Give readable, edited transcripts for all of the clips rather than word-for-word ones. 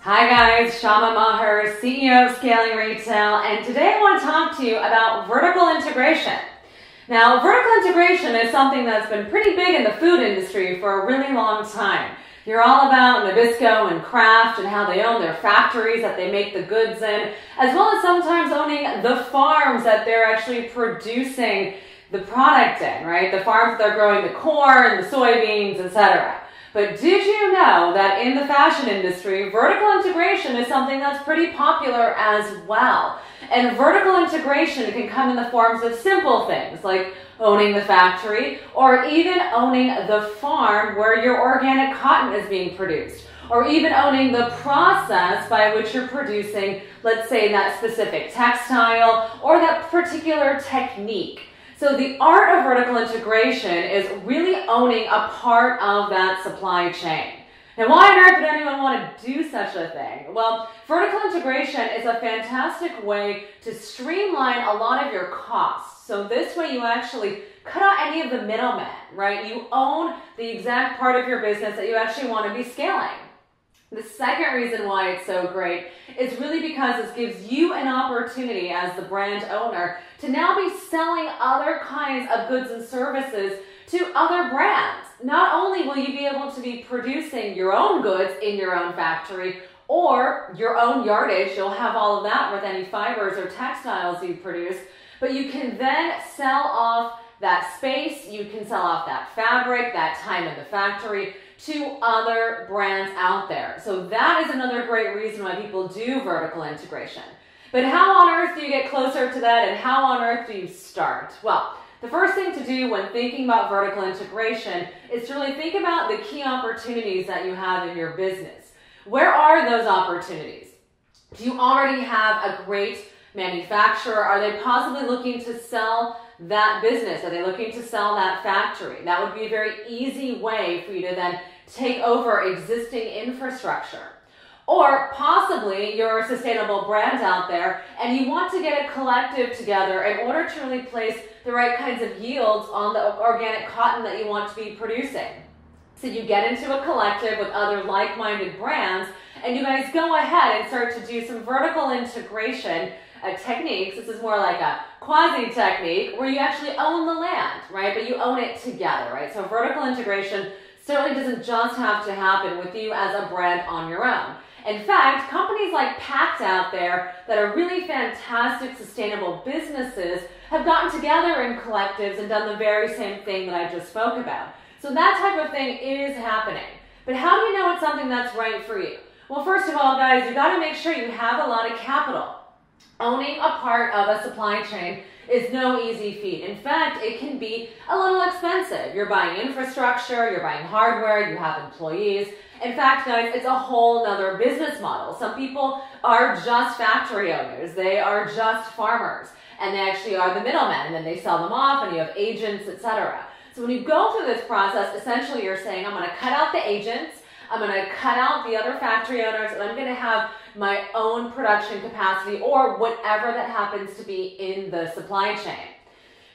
Hi guys, Shama Maher, CEO of Scaling Retail, and today I want to talk to you about vertical integration. Now, vertical integration is something that's been pretty big in the food industry for a really long time. You're all about Nabisco and Kraft and how they own their factories that they make the goods in, as well as sometimes owning the farms that they're actually producing the product in, right? The farms that they're growing the corn, the soybeans, etc. But did you know that in the fashion industry, vertical integration is something that's pretty popular as well? And vertical integration can come in the forms of simple things like owning the factory or even owning the farm where your organic cotton is being produced, or even owning the process by which you're producing, let's say, that specific textile or that particular technique. So the art of vertical integration is really owning a part of that supply chain. Now, why on earth would anyone want to do such a thing? Well, vertical integration is a fantastic way to streamline a lot of your costs. So this way you actually cut out any of the middlemen, right? You own the exact part of your business that you actually want to be scaling. The second reason why it's so great is really because it gives you an opportunity as the brand owner to now be selling other kinds of goods and services to other brands. Not only will you be able to be producing your own goods in your own factory or your own yardage, you'll have all of that with any fibers or textiles you produce, but you can then sell off that space, you can sell off that fabric, that time in the factory, to other brands out there. So that is another great reason why people do vertical integration. But how on earth do you get closer to that, and how on earth do you start? Well, the first thing to do when thinking about vertical integration is to really think about the key opportunities that you have in your business. Where are those opportunities? Do you already have a great manufacturer? Are they possibly looking to sell that business? Are they looking to sell that factory? That would be a very easy way for you to then take over existing infrastructure. Or possibly you're a sustainable brand out there and you want to get a collective together in order to really place the right kinds of yields on the organic cotton that you want to be producing. So you get into a collective with other like-minded brands and you guys go ahead and start to do some vertical integration techniques. This is more like a quasi-technique where you actually own the land, right? But you own it together, right? So vertical integration certainly doesn't just have to happen with you as a brand on your own. In fact, companies like Pact out there that are really fantastic sustainable businesses have gotten together in collectives and done the very same thing that I just spoke about. So that type of thing is happening. But how do you know it's something that's right for you? Well, first of all, guys, you got to make sure you have a lot of capital. Owning a part of a supply chain is no easy feat. In fact, it can be a little expensive. You're buying infrastructure, you're buying hardware, you have employees. In fact, guys, it's a whole nother business model. Some people are just factory owners. They are just farmers. And they actually are the middlemen. And then they sell them off and you have agents, etc. So when you go through this process, essentially you're saying, I'm going to cut out the agents, I'm going to cut out the other factory owners, and I'm going to have my own production capacity or whatever that happens to be in the supply chain.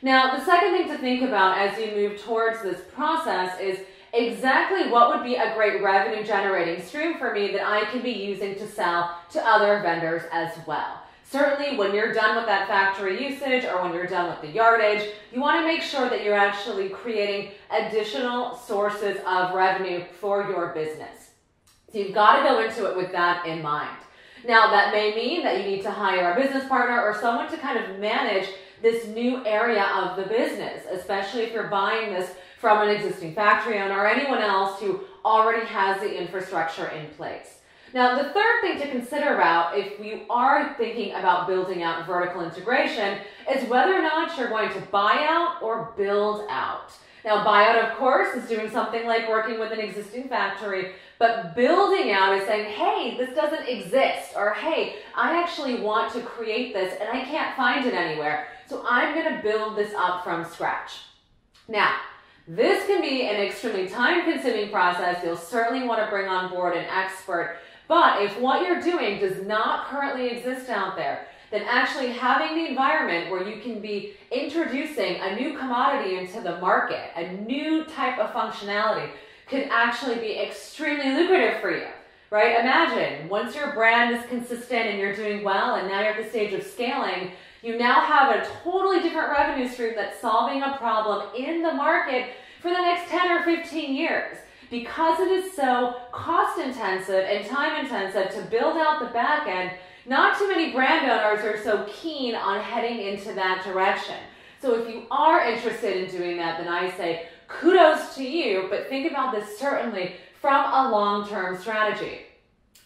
Now, the second thing to think about as you move towards this process is exactly what would be a great revenue generating stream for me that I can be using to sell to other vendors as well. Certainly, when you're done with that factory usage or when you're done with the yardage, you want to make sure that you're actually creating additional sources of revenue for your business. So you've got to go into it with that in mind. Now, that may mean that you need to hire a business partner or someone to kind of manage this new area of the business, especially if you're buying this from an existing factory owner or anyone else who already has the infrastructure in place. Now, the third thing to consider about if you are thinking about building out vertical integration is whether or not you're going to buy out or build out. Now, buyout, of course, is doing something like working with an existing factory, but building out is saying, hey, this doesn't exist, or hey, I actually want to create this and I can't find it anywhere, so I'm going to build this up from scratch. Now, this can be an extremely time-consuming process. You'll certainly want to bring on board an expert. But if what you're doing does not currently exist out there, then actually having the environment where you can be introducing a new commodity into the market, a new type of functionality, could actually be extremely lucrative for you. right? Imagine once your brand is consistent and you're doing well and now you're at the stage of scaling, you now have a totally different revenue stream that's solving a problem in the market for the next 10 or 15 years. Because it is so cost intensive and time intensive to build out the back end, not too many brand owners are so keen on heading into that direction. So if you are interested in doing that, then I say kudos to you, but think about this certainly from a long-term strategy.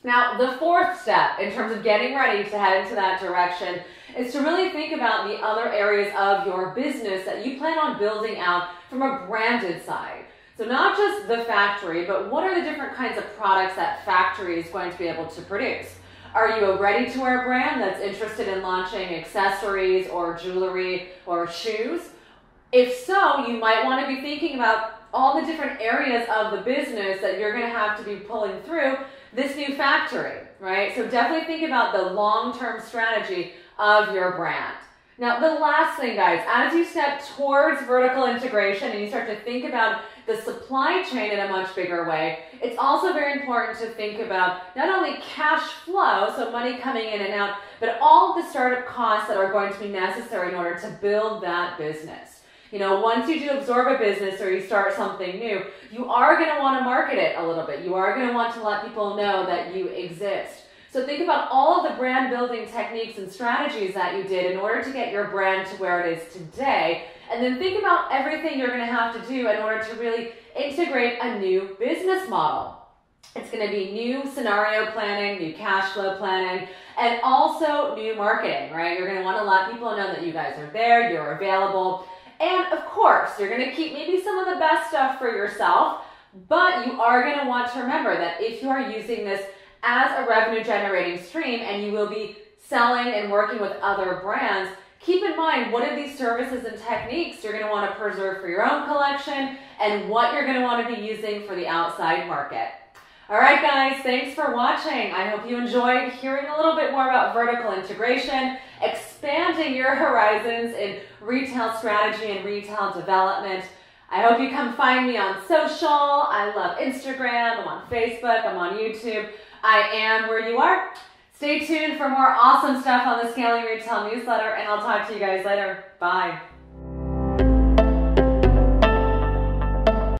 Now, the fourth step in terms of getting ready to head into that direction is to really think about the other areas of your business that you plan on building out from a branded side. So not just the factory, but what are the different kinds of products that factory is going to be able to produce? Are you a ready-to-wear brand that's interested in launching accessories or jewelry or shoes? If so, you might want to be thinking about all the different areas of the business that you're going to have to be pulling through this new factory, right? So definitely think about the long-term strategy of your brand. Now, the last thing, guys, as you step towards vertical integration and you start to think about the supply chain in a much bigger way, it's also very important to think about not only cash flow, so money coming in and out, but all of the startup costs that are going to be necessary in order to build that business. You know, once you do absorb a business or you start something new, you are going to want to market it a little bit. You are going to want to let people know that you exist. So think about all of the brand building techniques and strategies that you did in order to get your brand to where it is today. And then think about everything you're going to have to do in order to really integrate a new business model. It's going to be new scenario planning, new cash flow planning, and also new marketing, right? You're going to want to let people know that you guys are there, you're available. And of course, you're going to keep maybe some of the best stuff for yourself, but you are going to want to remember that if you are using this as a revenue generating stream and you will be selling and working with other brands, keep in mind what are these services and techniques you're going to want to preserve for your own collection and what you're going to want to be using for the outside market. All right, guys, thanks for watching. I hope you enjoyed hearing a little bit more about vertical integration, expanding your horizons in retail strategy and retail development. I hope you come find me on social. I love Instagram, I'm on Facebook, I'm on YouTube. I am where you are. Stay tuned for more awesome stuff on the Scaling Retail newsletter, and I'll talk to you guys later. Bye.